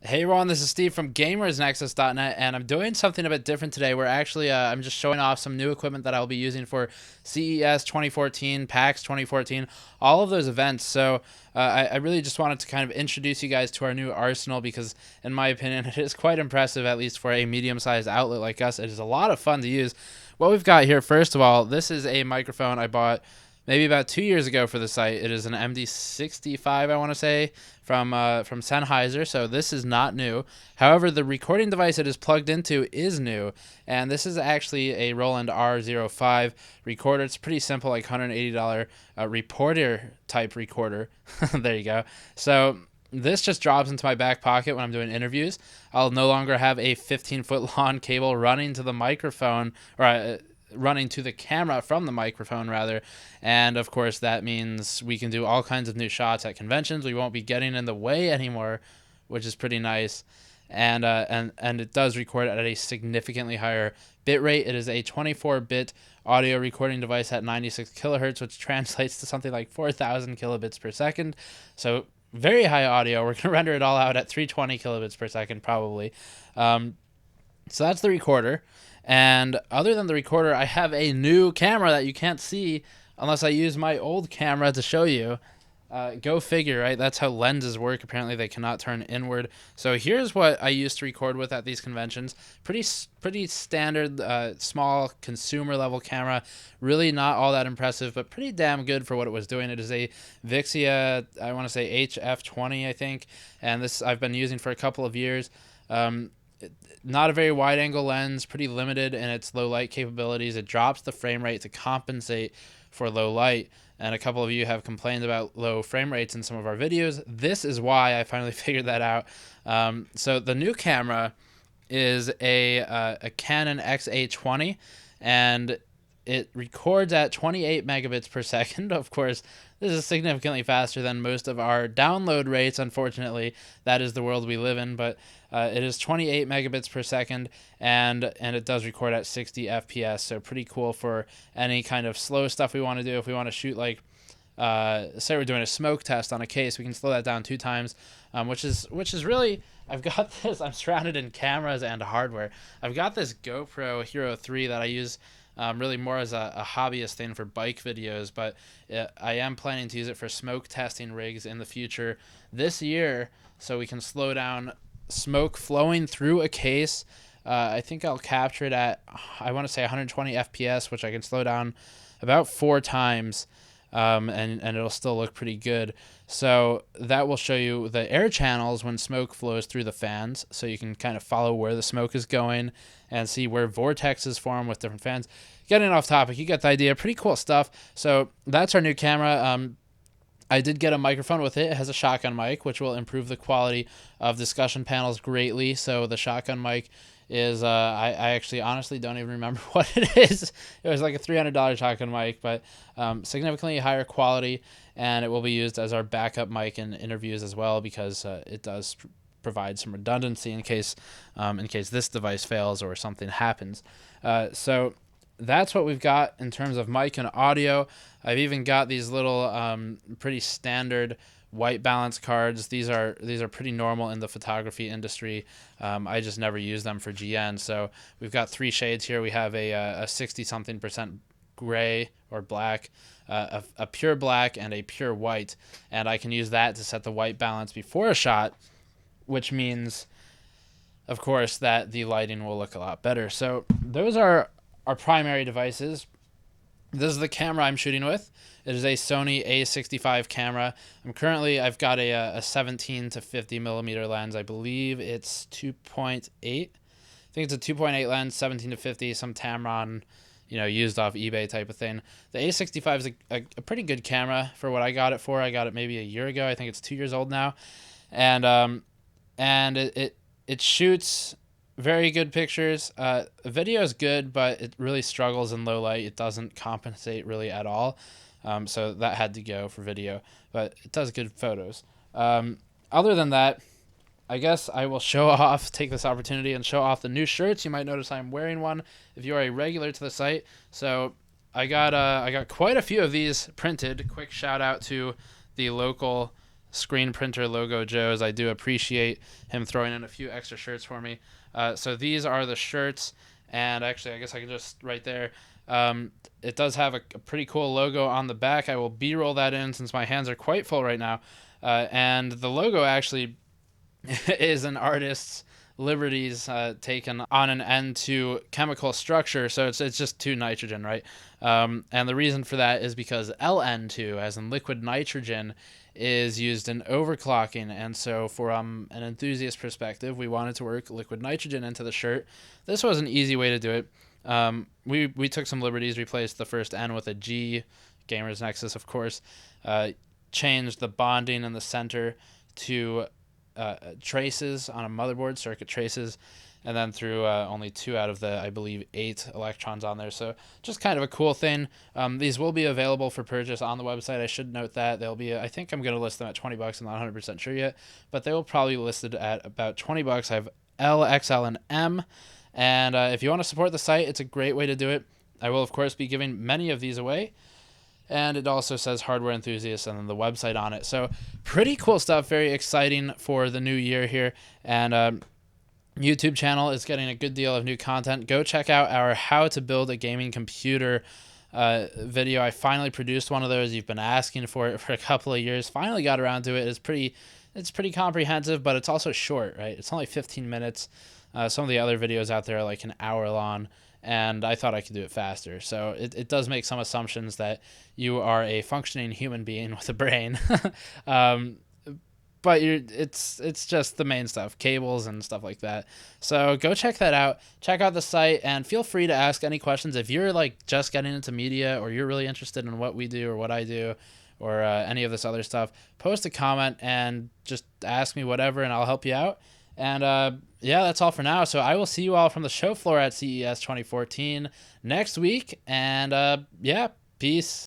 Hey everyone, this is Steve from GamersNexus.net, and I'm doing something a bit different today. We're actually, I'm just showing off some new equipment that I'll be using for CES 2014, PAX 2014, all of those events. So I really just wanted to kind of introduce you guys to our new arsenal because, in my opinion, it is quite impressive, at least for a medium-sized outlet like us. It is a lot of fun to use. What we've got here, first of all, this is a microphone I bought maybe about 2 years ago for the site. It is an MD65, I want to say, from Sennheiser. So this is not new. However, the recording device it is plugged into is new, and this is actually a Roland R05 recorder. It's pretty simple, like $180 reporter type recorder. There you go. So this just drops into my back pocket when I'm doing interviews. I'll no longer have a 15-foot long cable running to the microphone, or running to the camera from the microphone rather. And of course that means we can do all kinds of new shots at conventions. We won't be getting in the way anymore, which is pretty nice. And it does record at a significantly higher bit rate. It is a 24-bit audio recording device at 96 kilohertz, which translates to something like 4,000 kilobits per second. So very high audio. We're going to render it all out at 320 kilobits per second probably. So that's the recorder. And other than the recorder, I have a new camera that you can't see unless I use my old camera to show you. Go figure, right? That's how lenses work. Apparently, they cannot turn inward. So here's what I used to record with at these conventions. Pretty standard, small consumer level camera. Really not all that impressive, but pretty damn good for what it was doing. It is a Vixia, I want to say HF20, I think, and this I've been using for a couple of years. Not a very wide angle lens, pretty limited in its low light capabilities. It drops the frame rate to compensate for low light, and a couple of you have complained about low frame rates in some of our videos. This is why I finally figured that out. So the new camera is a Canon XA20, and it records at 28 megabits per second. Of course, this is significantly faster than most of our download rates. Unfortunately, that is the world we live in, but it is 28 megabits per second, and it does record at 60 FPS, so pretty cool for any kind of slow stuff we want to do. If we want to shoot, like, say we're doing a smoke test on a case, we can slow that down 2 times, which is really, I've got this, I'm surrounded in cameras and hardware. I've got this GoPro Hero 3 that I use really more as a hobbyist thing for bike videos, but I am planning to use it for smoke testing rigs in the future this year, so we can slow down smoke flowing through a case. I think I'll capture it at, I want to say 120 FPS, which I can slow down about 4 times, and it'll still look pretty good. So that will show you the air channels when smoke flows through the fans, so you can kind of follow where the smoke is going and see where vortexes form with different fans. Getting off topic, you get the idea. Pretty cool stuff. So that's our new camera. I did get a microphone with it. It has a shotgun mic, which will improve the quality of discussion panels greatly. So the shotgun mic is, I actually honestly don't even remember what it is. It was like a $300 shotgun mic, but significantly higher quality, and it will be used as our backup mic in interviews as well, because it does provide some redundancy in case this device fails or something happens. So that's what we've got in terms of mic and audio. I've even got these little pretty standard white balance cards. These are pretty normal in the photography industry. I just never use them for GN. So we've got 3 shades here. We have a 60-something% gray or black, a pure black, and a pure white. And I can use that to set the white balance before a shot, which means, of course, that the lighting will look a lot better. So those are our primary devices. This is the camera I'm shooting with. It is a Sony A65 camera. I've got a 17 to 50 millimeter lens. I believe it's 2.8. I think it's a 2.8 lens, 17 to 50, some Tamron, used off eBay type of thing. The A65 is a pretty good camera for what I got it for. I got it maybe a year ago. I think it's 2 years old now. And it shoots very good pictures. Video is good, but it really struggles in low light. It doesn't compensate really at all. So that had to go for video, but it does good photos. Other than that, I guess I will take this opportunity and show off the new shirts. You might notice I'm wearing one if you are a regular to the site. So I got quite a few of these printed. Quick shout out to the local Screen Printer Logo Joe's. I do appreciate him throwing in a few extra shirts for me. So these are the shirts, and actually, I guess I can just right there. It does have a pretty cool logo on the back. I will B-roll that in since my hands are quite full right now. And the logo actually is an artist's liberties taken on an N2 chemical structure, so it's just 2 nitrogen, right? And the reason for that is because LN2, as in liquid nitrogen, is used in overclocking, and so from an enthusiast perspective, we wanted to work liquid nitrogen into the shirt. This was an easy way to do it. We took some liberties, replaced the first N with a G, Gamers Nexus, of course, changed the bonding in the center to traces on a motherboard, circuit traces, and then threw only 2 out of the, I believe, 8 electrons on there. So just kind of a cool thing. These will be available for purchase on the website. I should note that they'll be, I think I'm going to list them at $20. I'm not 100% sure yet, but they will probably be listed at about $20. I have L, XL, and M. And if you want to support the site, it's a great way to do it. I will, of course, be giving many of these away. And it also says hardware enthusiasts and then the website on it. So pretty cool stuff. Very exciting for the new year here. And YouTube channel is getting a good deal of new content. Go check out our how to build a gaming computer video. I finally produced one of those. You've been asking for it for a couple of years. Finally got around to it. It's pretty comprehensive, but it's also short, right? It's only 15 minutes. Some of the other videos out there are like an hour long, and I thought I could do it faster. So it does make some assumptions that you are a functioning human being with a brain. But it's just the main stuff, cables and stuff like that. So go check that out. Check out the site, and feel free to ask any questions. If you're like just getting into media, or you're really interested in what we do or what I do, or any of this other stuff, post a comment and just ask me whatever, and I'll help you out. And yeah, that's all for now. So I will see you all from the show floor at CES 2014 next week. And yeah, peace.